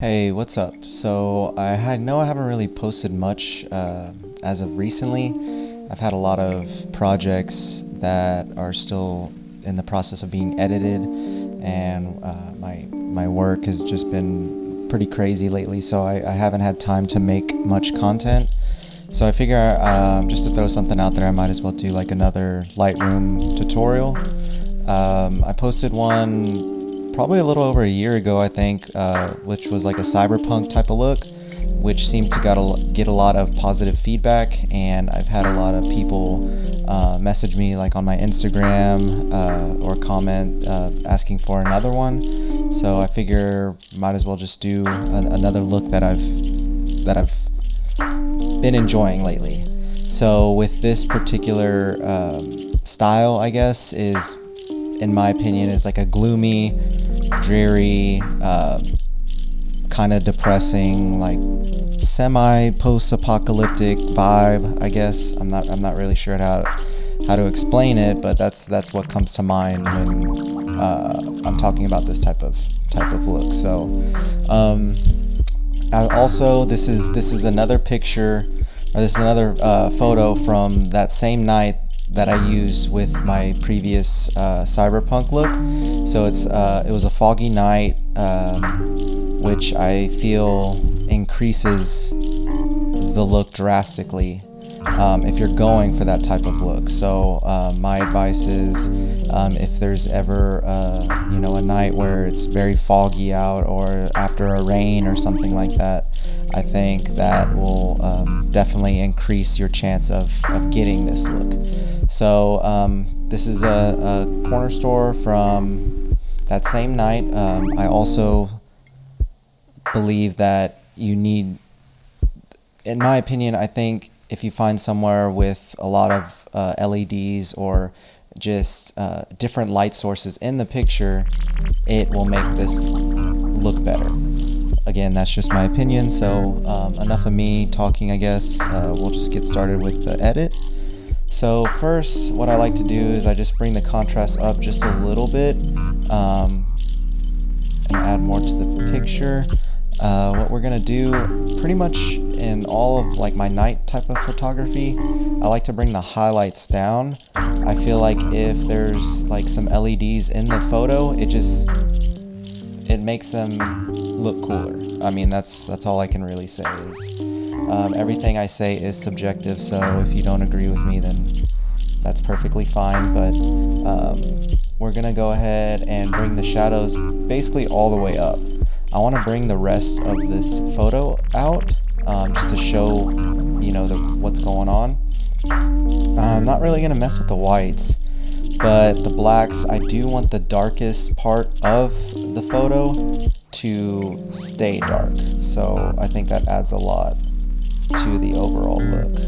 Hey, what's up? So I know I haven't really posted much as of recently. I've had a lot of projects that are still in the process of being edited, and my work has just been pretty crazy lately, so I haven't had time to make much content. So I figure just to throw something out there, I might as well do like another Lightroom tutorial. I posted one probably a little over a year ago, I think, which was like a cyberpunk type of look, which seemed to get a lot of positive feedback, and I've had a lot of people message me like on my Instagram or comment asking for another one. So I figure might as well just do another look that I've been enjoying lately. So with this particular style, I guess, is, in my opinion, is like a gloomy, dreary, kind of depressing, like semi-post-apocalyptic vibe, I guess. I'm not really sure how to explain it, but that's what comes to mind when I'm talking about this type of look. So also, this is another picture, or this is another photo from that same night that I used with my previous cyberpunk look. So it was a foggy night, which I feel increases the look drastically if you're going for that type of look. So my advice is, if there's ever a night where it's very foggy out, or after a rain or something like that, I think that will definitely increase your chance of getting this look. So this is a corner store from that same night. I also believe that you need, in my opinion, I think if you find somewhere with a lot of LEDs or just different light sources in the picture, it will make this look better. Again, that's just my opinion, so enough of me talking, I guess. We'll just get started with the edit. So first, what I like to do is I just bring the contrast up just a little bit and add more to the picture. What we're gonna do pretty much in all of like my night type of photography, I like to bring the highlights down. I feel like if there's like some LEDs in the photo, it makes them look cooler. I mean, that's all I can really say. Is everything I say is subjective, so if you don't agree with me, then that's perfectly fine. But we're gonna go ahead and bring the shadows basically all the way up. I want to bring the rest of this photo out, just to show, what's going on. I'm not really gonna mess with the whites, but the blacks, I do want the darkest part of the photo to stay dark. So I think that adds a lot to the overall look.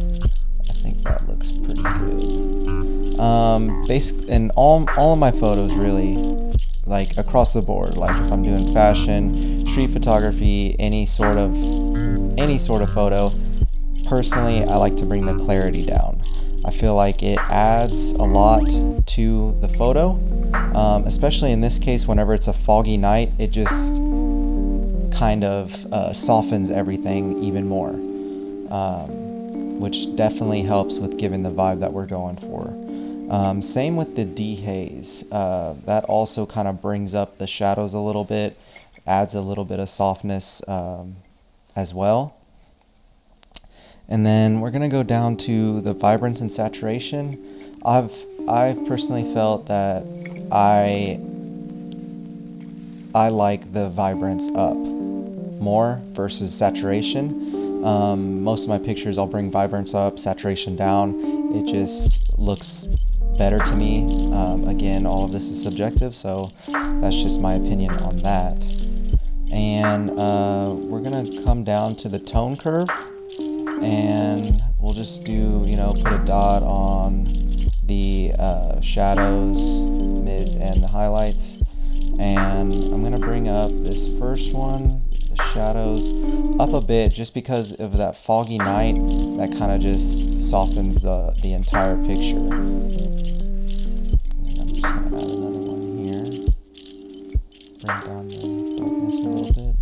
I think that looks pretty good. Basically, in all of my photos, really, like across the board, like if I'm doing fashion, street photography, any sort of photo, personally, I like to bring the clarity down. I feel like it adds a lot to the photo, especially in this case, whenever it's a foggy night, it just kind of softens everything even more, which definitely helps with giving the vibe that we're going for. Same with the dehaze. That also kind of brings up the shadows a little bit, adds a little bit of softness as well. And then we're gonna go down to the Vibrance and Saturation. I've personally felt that I like the vibrance up more versus saturation. Most of my pictures, I'll bring vibrance up, saturation down. It just looks better to me. Again, all of this is subjective, so that's just my opinion on that. And we're gonna come down to the tone curve, and we'll just do, put a dot on the shadows, mids, and the highlights. And I'm gonna bring up this first one, the shadows, up a bit, just because of that foggy night. That kind of just softens the entire picture. And I'm just gonna add another one here, bring down the darkness a little bit.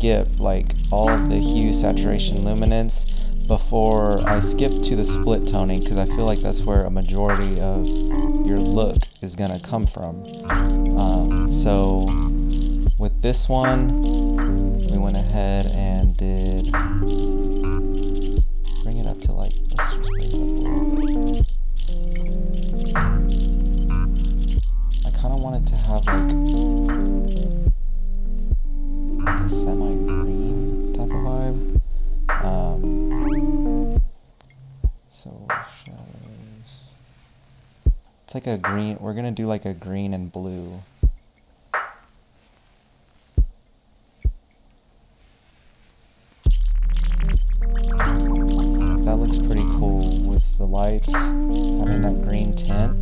skip like all of the hue, saturation, luminance before I skip to the split toning, because I feel like that's where a majority of your look is gonna come from. So with this one, we went ahead and did, let's see, bring it up to like, let's just bring it up a little bit. I kind of wanted to have like a semi-green type of vibe. So shadows, it's like a green, we're gonna do like a green and blue. That looks pretty cool with the lights having that green tint.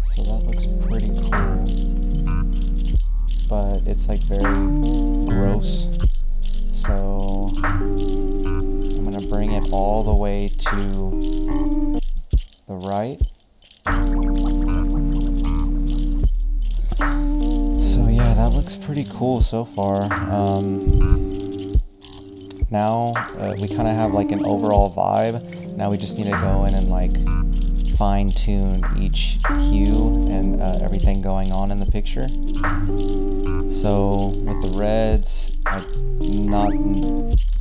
So that looks pretty cool, but it's like very gross. So I'm gonna bring it all the way to the right. So yeah, that looks pretty cool so far. Now we kind of have like an overall vibe. Now we just need to go in and like fine tune each hue and everything going on in the picture. So with the reds,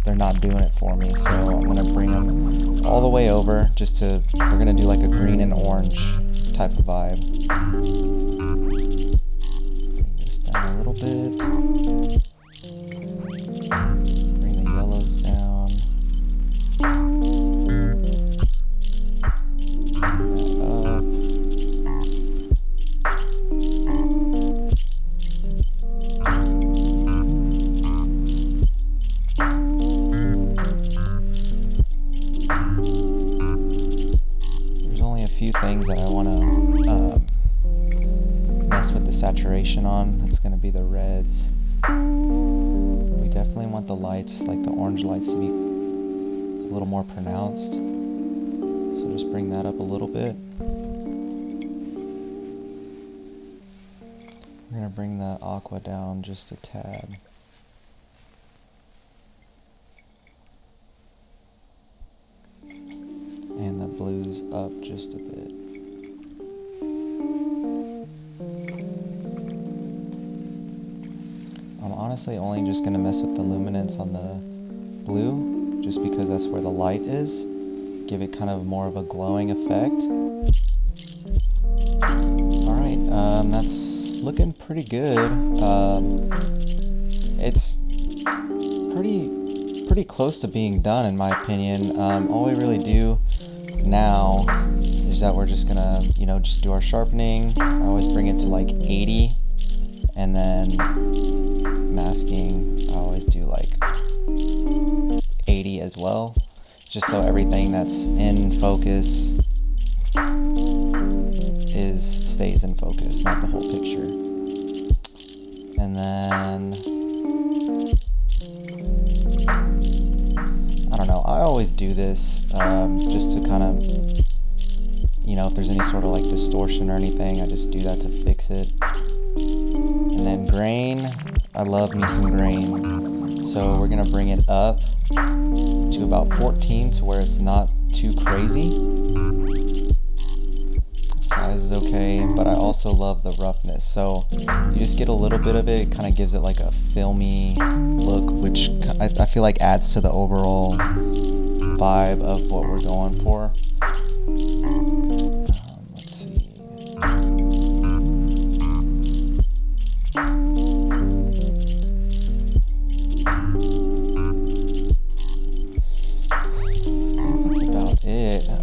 they're not doing it for me. So I'm gonna bring them all the way over just to, we're gonna do like a green and orange type of vibe. Bring this down a little bit. Bring the yellows down. Bring that up. There's only a few things that I want to mess with the saturation on. That's going to be the reds. We definitely want the lights, like the orange lights, to be a little more pronounced. So just bring that up a little bit. We're going to bring the aqua down just a tad. And the blues up just a bit. I'm honestly only just going to mess with the luminance on the blue, just because that's where the light is. Give it kind of more of a glowing effect. Alright, that's looking pretty good. It's pretty close to being done in my opinion. All we really do now is that we're just gonna, just do our sharpening. I always bring it to like 80, and then masking, I always do like 80 as well, just so everything that's in focus stays in focus, not the whole picture. And then I don't know, I always do this just to kind of, if there's any sort of like distortion or anything, I just do that to fix it. And then grain, I love me some grain. So we're gonna bring it up to about 14 to where it's not too crazy. Size is okay, but I also love the roughness. So you just get a little bit of it, it kind of gives it like a filmy look, which I feel like adds to the overall vibe of what we're going for. Let's see.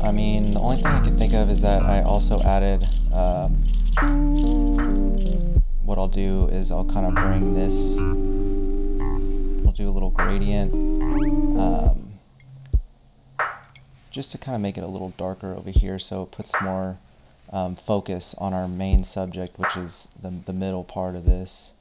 I mean, the only thing I can think of is that I also added, what I'll do is I'll kind of bring this, we'll do a little gradient, just to kind of make it a little darker over here, so it puts more focus on our main subject, which is the middle part of this.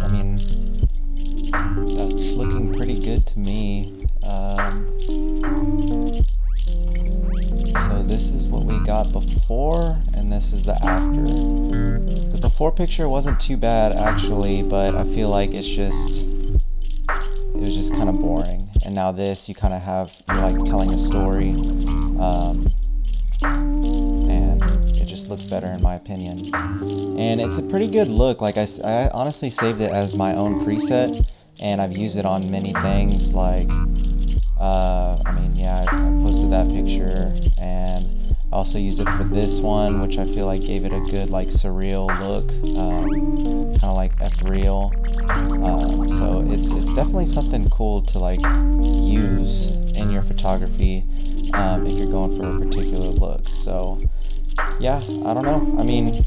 I mean, that's looking pretty good. good to me. So this is what we got before, and this is the after. The before picture wasn't too bad actually, but I feel like it was just kind of boring. And now this, you kind of you're like telling a story, and it just looks better in my opinion. And it's a pretty good look. Like I honestly saved it as my own preset, and I've used it on many things. Like, I mean, yeah, I posted that picture, and I also used it for this one, which I feel like gave it a good like surreal look, kind of like ethereal. So it's definitely something cool to like use in your photography if you're going for a particular look. So yeah, I don't know. I mean,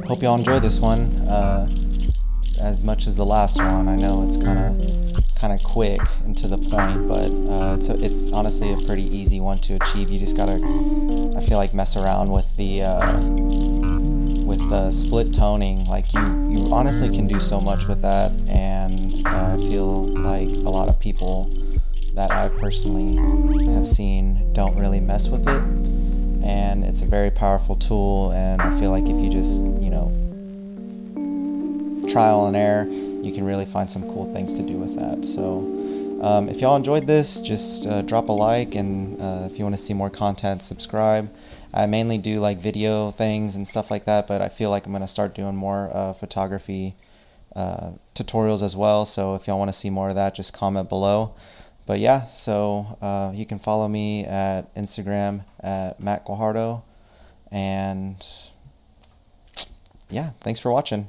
hope y'all enjoy this one as much as the last one. I know it's kind of quick and to the point, but it's honestly a pretty easy one to achieve. You just gotta, I feel like, mess around with the split toning. Like you honestly can do so much with that, and I feel like a lot of people that I personally have seen don't really mess with it. And it's a very powerful tool, and I feel like if you just, trial and error, you can really find some cool things to do with that. So if y'all enjoyed this, just drop a like, and if you want to see more content, subscribe. I mainly do like video things and stuff like that, but I feel like I'm going to start doing more photography tutorials as well. So if y'all want to see more of that, just comment below. But yeah, so you can follow me at Instagram at Matt Guajardo, and yeah, thanks for watching.